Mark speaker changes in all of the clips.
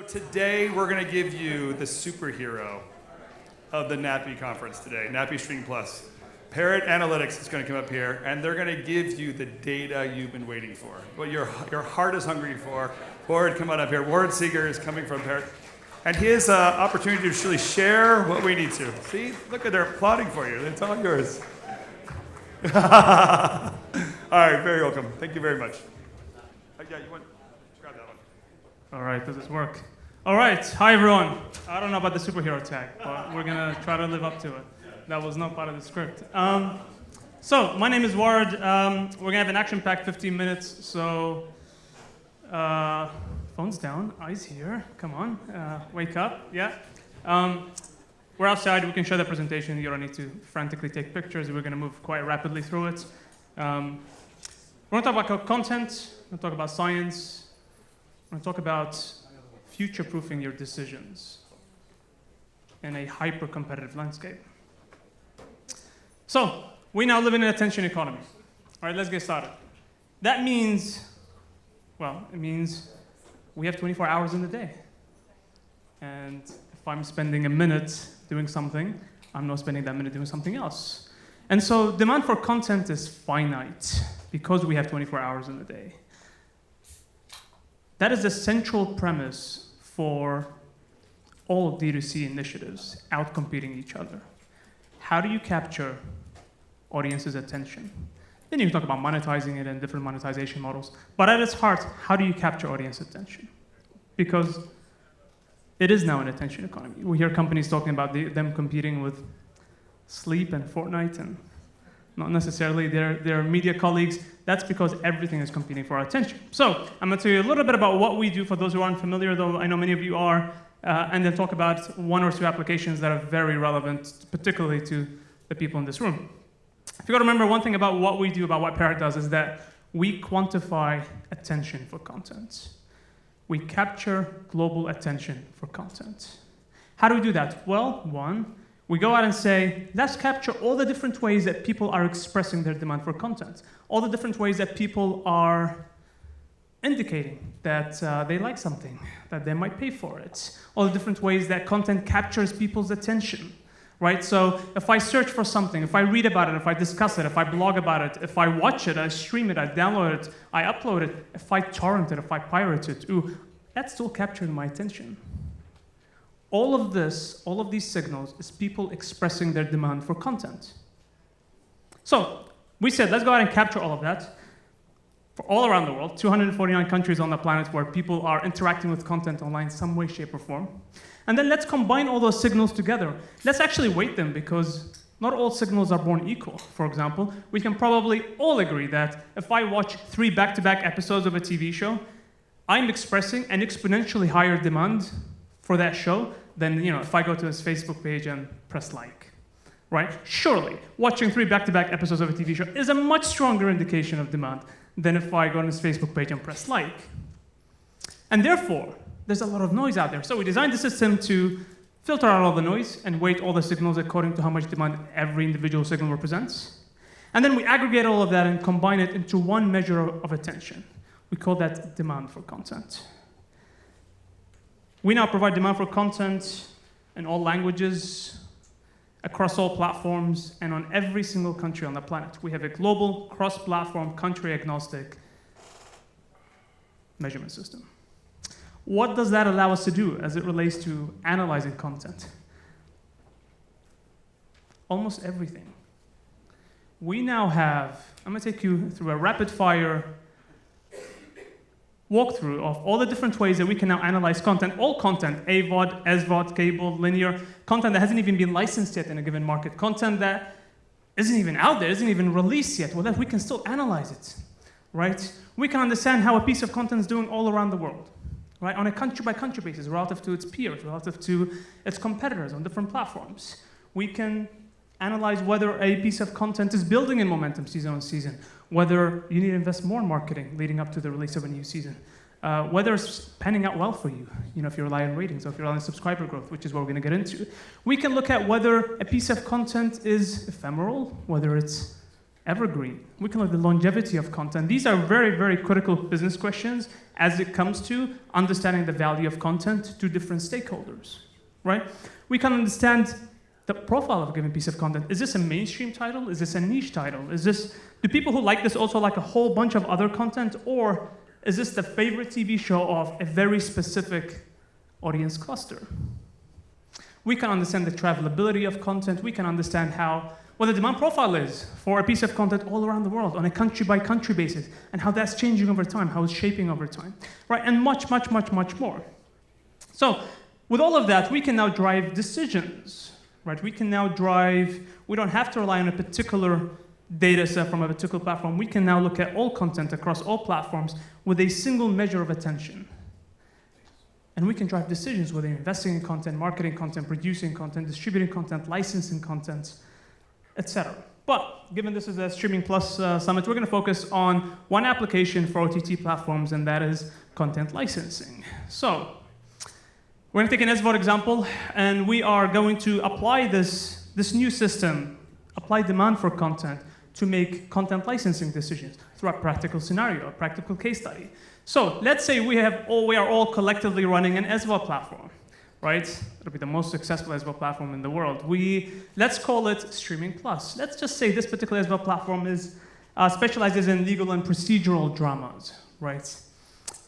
Speaker 1: Today, we're going to give you the superhero of the NATPE conference today, NATPE Streaming Plus. Parrot Analytics is going to come up here, and they're going to give you the data you've been waiting for, what your heart is hungry for. Ward, come on up here. Ward Seger is coming from Parrot. And his opportunity to really share what we need to. See, look at they're applauding for you. It's all yours. All right, very welcome. Thank you very much. Yeah, you want to grab that one.
Speaker 2: All right, does this work? All right, hi everyone. I don't know about the superhero tag, but we're gonna try to live up to it. That was not part of the script. So, my name is Ward. We're gonna have an action-packed 15 minutes, so phones down, eyes here, come on, wake up, yeah. We're outside, we can show the presentation, you don't need to frantically take pictures, we're gonna move quite rapidly through it. We're gonna talk about content, we're gonna talk about science, we're gonna talk about future-proofing your decisions in a hyper-competitive landscape. So, we now live in an attention economy. All right, let's get started. That means, well, it means we have 24 hours in the day. And if I'm spending a minute doing something, I'm not spending that minute doing something else. And so demand for content is finite because we have 24 hours in the day. That is the central premise for all D2C initiatives outcompeting each other. How do you capture audience's attention? Then you can talk about monetizing it and different monetization models. But at its heart, how do you capture audience attention? Because it is now an attention economy. We hear companies talking about them competing with Sleep and Fortnite and not necessarily their media colleagues. That's because everything is competing for our attention. So I'm going to tell you a little bit about what we do for those who aren't familiar, though I know many of you are, and then talk about one or two applications that are very relevant, particularly to the people in this room. If you got to remember one thing about what we do, about what Parrot does, is that we quantify attention for content. We capture global attention for content. How do we do that? Well, one, we go out and say, let's capture all the different ways that people are expressing their demand for content, all the different ways that people are indicating that they like something, that they might pay for it, all the different ways that content captures people's attention, right? So if I search for something, if I read about it, if I discuss it, if I blog about it, if I watch it, I stream it, I download it, I upload it, if I torrent it, if I pirate it, that's still capturing my attention. All of this, all of these signals is people expressing their demand for content. So we said, let's go ahead and capture all of that for all around the world, 249 countries on the planet where people are interacting with content online some way, shape, or form. And then let's combine all those signals together. Let's actually weight them because not all signals are born equal. For example, we can probably all agree that if I watch 3 back-to-back episodes of a TV show, I'm expressing an exponentially higher demand for that show than if I go to his Facebook page and press like, right? Surely, watching 3 back-to-back episodes of a TV show is a much stronger indication of demand than if I go on his Facebook page and press like. And therefore, there's a lot of noise out there. So we designed the system to filter out all the noise and weight all the signals according to how much demand every individual signal represents. And then we aggregate all of that and combine it into one measure of attention. We call that demand for content. We now provide demand for content in all languages, across all platforms, and on every single country on the planet. We have a global, cross-platform, country-agnostic measurement system. What does that allow us to do as it relates to analyzing content? Almost everything. We now have, I'm going to take you through a rapid-fire walkthrough of all the different ways that we can now analyze content, all content, AVOD, SVOD, cable, linear, content that hasn't even been licensed yet in a given market, content that isn't even out there, isn't even released yet, well, that we can still analyze it, right? We can understand how a piece of content is doing all around the world, right? On a country-by-country basis, relative to its peers, relative to its competitors on different platforms. We can analyze whether a piece of content is building in momentum season on season, whether you need to invest more in marketing leading up to the release of a new season, whether it's panning out well for you, if you rely on ratings or if you rely on subscriber growth, which is what we're going to get into. We can look at whether a piece of content is ephemeral, whether it's evergreen. We can look at the longevity of content. These are very, very critical business questions as it comes to understanding the value of content to different stakeholders, right? We can understand the profile of a given piece of content. Is this a mainstream title? Is this a niche title? Do people who like this also like a whole bunch of other content? Or is this the favorite TV show of a very specific audience cluster? We can understand the travelability of content. We can understand what the demand profile is for a piece of content all around the world on a country-by-country basis, and how that's changing over time, how it's shaping over time, right? And much, much, much, much more. So with all of that, we can now drive decisions, right? We don't have to rely on a particular data set from a particular platform. We can now look at all content across all platforms with a single measure of attention. And we can drive decisions whether you're investing in content, marketing content, producing content, distributing content, licensing content, etc. But given this is a Streaming Plus Summit, we're going to focus on one application for OTT platforms, and that is content licensing. So we're going to take an SVOD example, and we are going to apply this new system, apply demand for content, to make content licensing decisions through a practical scenario, a practical case study. So let's say we are all collectively running an SVOD platform, right? It'll be the most successful SVOD platform in the world. Let's call it Streaming Plus. Let's just say this particular SVOD platform specializes in legal and procedural dramas, right?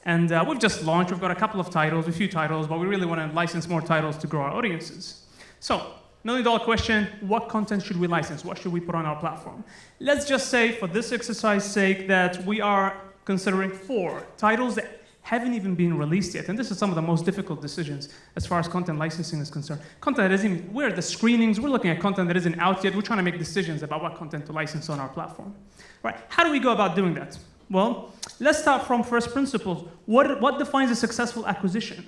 Speaker 2: And we've just launched. We've got a few titles, but we really want to license more titles to grow our audiences. So, $1 million question, what content should we license? What should we put on our platform? Let's just say, for this exercise's sake, that we are considering 4 titles that haven't even been released yet. And this is some of the most difficult decisions as far as content licensing is concerned. Content that isn't, we're at the screenings, we're looking at content that isn't out yet. We're trying to make decisions about what content to license on our platform. Right? How do we go about doing that? Well, let's start from first principles. What defines a successful acquisition?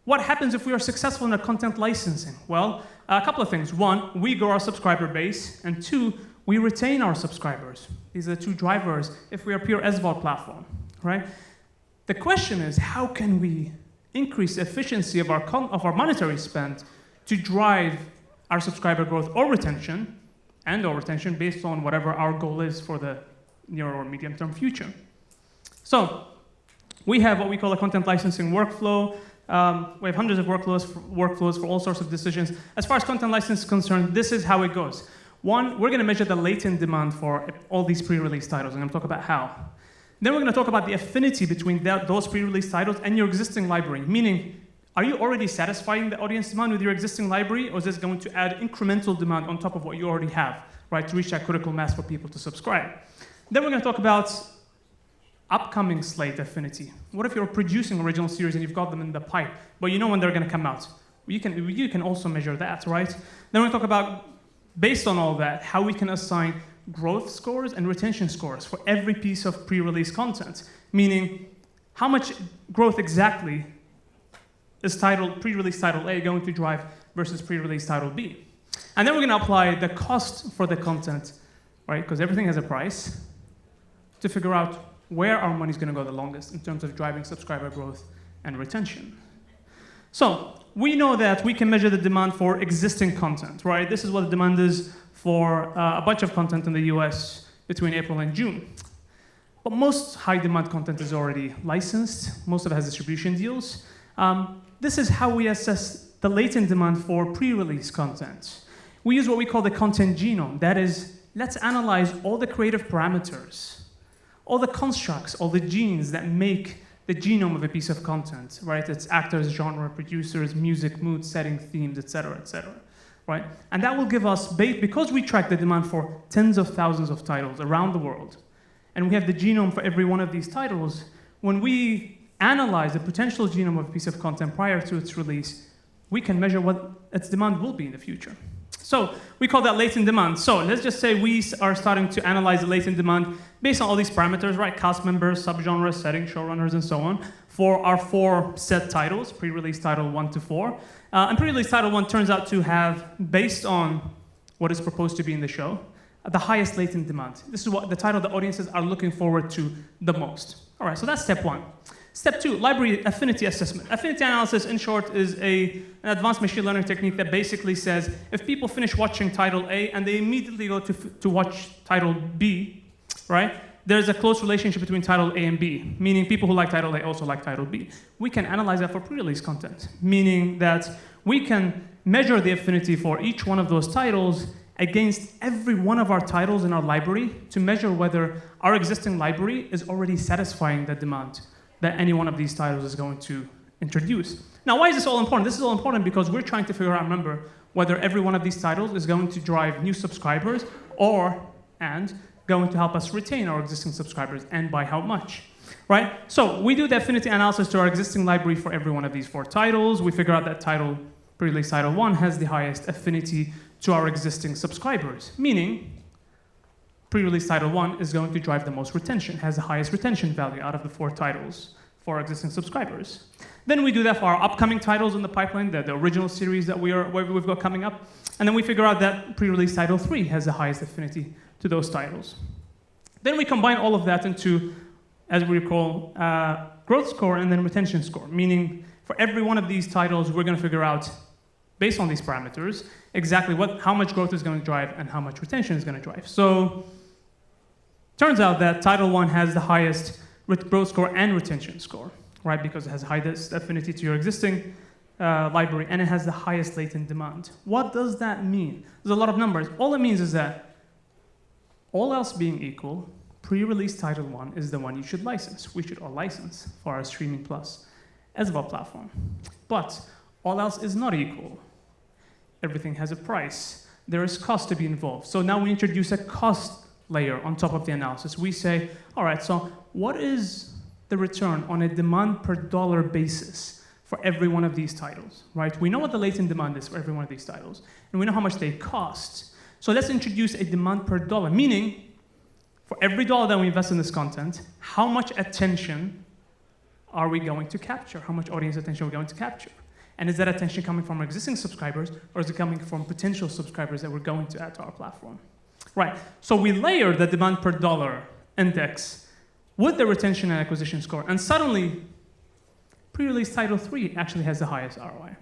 Speaker 2: What happens if we are successful in our content licensing? Well, a couple of things. 1, we grow our subscriber base, and 2, we retain our subscribers. These are 2 drivers if we are a pure SVOD platform, right? The question is, how can we increase the efficiency of our monetary spend to drive our subscriber growth or retention based on whatever our goal is for the near or medium-term future? So we have what we call a content licensing workflow. We have hundreds of workflows for all sorts of decisions. As far as content license is concerned, this is how it goes. 1, we're going to measure the latent demand for all these pre-release titles. I'm going to talk about how. Then we're going to talk about the affinity between those pre-release titles and your existing library. Meaning, are you already satisfying the audience demand with your existing library, or is this going to add incremental demand on top of what you already have, right, to reach that critical mass for people to subscribe? Then we're going to talk about upcoming slate affinity. What if you're producing original series and you've got them in the pipe, but you know when they're going to come out? You can also measure that, right? Then we're going to talk about, based on all that, how we can assign growth scores and retention scores for every piece of pre-release content. Meaning, how much growth exactly is pre-release title A going to drive versus pre-release title B? And then we're going to apply the cost for the content, right? Because everything has a price, to figure out where our money is going to go the longest in terms of driving subscriber growth and retention. So we know that we can measure the demand for existing content, right? This is what the demand is for a bunch of content in the US between April and June. But most high demand content is already licensed. Most of it has distribution deals. This is how we assess the latent demand for pre-release content. We use what we call the Content Genome. That is, let's analyze all the creative parameters, all the constructs, all the genes that make the genome of a piece of content, right? It's actors, genre, producers, music, mood, setting, themes, et cetera, right? And that will give us, because we track the demand for tens of thousands of titles around the world, and we have the genome for every one of these titles, when we analyze the potential genome of a piece of content prior to its release, we can measure what its demand will be in the future. So we call that latent demand. So let's just say we are starting to analyze the latent demand based on all these parameters, right? Cast members, subgenres, settings, showrunners, and so on, for our 4 set titles, pre-release title 1 to 4. And pre-release title 1 turns out to have, based on what is proposed to be in the show, the highest latent demand. This is what the title the audiences are looking forward to the most. All right, so that's step 1. Step 2, library affinity assessment. Affinity analysis, in short, is an advanced machine learning technique that basically says if people finish watching title A and they immediately go to watch title B, right? There's a close relationship between title A and B, meaning people who like title A also like title B. We can analyze that for pre-release content, meaning that we can measure the affinity for each one of those titles against every one of our titles in our library to measure whether our existing library is already satisfying the demand that any one of these titles is going to introduce. Now, why is this all important? This is all important because we're trying to figure out, remember, whether every one of these titles is going to drive new subscribers and going to help us retain our existing subscribers, and by how much, right? So we do the affinity analysis to our existing library for every one of these 4 titles. We figure out that pre-release title 1 has the highest affinity to our existing subscribers, meaning pre-release title 1 is going to drive the most retention, has the highest retention value out of the 4 titles for our existing subscribers. Then we do that for our upcoming titles in the pipeline, the original series that we've got coming up, and then we figure out that pre-release title 3 has the highest affinity to those titles. Then we combine all of that into, as we call, growth score and then retention score, meaning for every one of these titles, we're going to figure out, based on these parameters, exactly how much growth is going to drive and how much retention is going to drive. So turns out that title 1 has the highest growth score and retention score, right? Because it has highest affinity to your existing library and it has the highest latent demand. What does that mean? There's a lot of numbers. All it means is that all else being equal, pre-release title 1 is the one you should license. We should all license for our Streaming Plus SVOD platform. But all else is not equal. Everything has a price. There is cost to be involved. So now we introduce a cost layer on top of the analysis. We say, all right, so what is the return on a demand per dollar basis for every one of these titles, right? We know what the latent demand is for every one of these titles, and we know how much they cost. So let's introduce a demand per dollar, meaning for every dollar that we invest in this content, how much attention are we going to capture? How much audience attention are we going to capture? And is that attention coming from our existing subscribers, or is it coming from potential subscribers that we're going to add to our platform? Right, so we layer the demand per dollar index with the retention and acquisition score, and suddenly, pre-release title 3 actually has the highest ROI.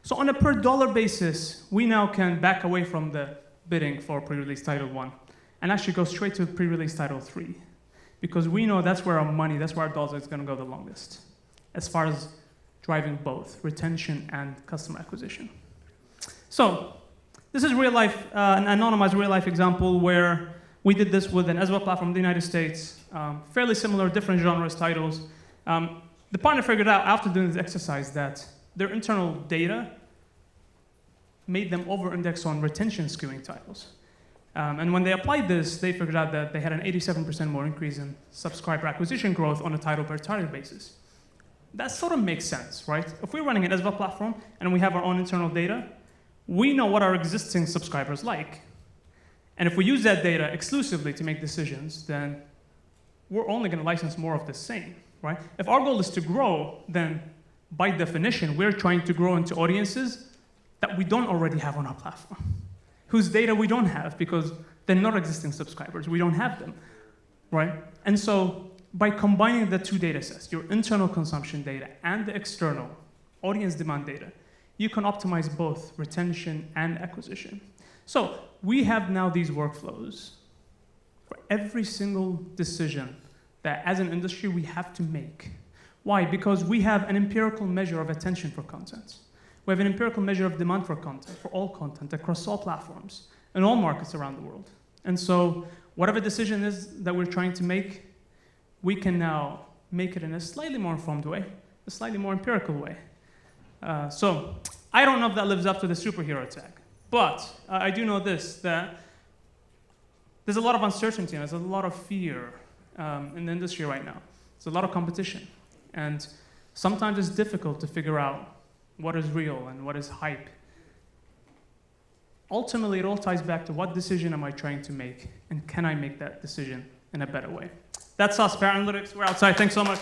Speaker 2: So on a per dollar basis, we now can back away from the bidding for pre-release title 1 and actually go straight to pre-release title 3, because we know that's where our money, that's where our dollars is going to go the longest, as far as driving both retention and customer acquisition. So this is real life, an anonymized real life example where we did this with an SVOD platform in the United States, fairly similar, different genres, titles. The partner figured out after doing this exercise that their internal data made them over-index on retention skewing titles. And when they applied this, they figured out that they had an 87% more increase in subscriber acquisition growth on a title per title basis. That sort of makes sense, right? If we're running an SVOD platform and we have our own internal data, we know what our existing subscribers like. And if we use that data exclusively to make decisions, then we're only going to license more of the same, right? If our goal is to grow, then by definition, we're trying to grow into audiences that we don't already have on our platform, whose data we don't have because they're not existing subscribers. We don't have them, right? And so by combining the 2 data sets, your internal consumption data and the external audience demand data, you can optimize both retention and acquisition. So we have now these workflows for every single decision that as an industry we have to make. Why? Because we have an empirical measure of attention for content. We have an empirical measure of demand for content, for all content, across all platforms, in all markets around the world. And so whatever decision is that we're trying to make, we can now make it in a slightly more informed way, a slightly more empirical way. So I don't know if that lives up to the superhero tag, but I do know this, that there's a lot of uncertainty and there's a lot of fear in the industry right now. There's a lot of competition. And sometimes it's difficult to figure out what is real and what is hype. Ultimately, it all ties back to what decision am I trying to make, and can I make that decision in a better way? That's us, Parrot Analytics. We're outside. Thanks so much.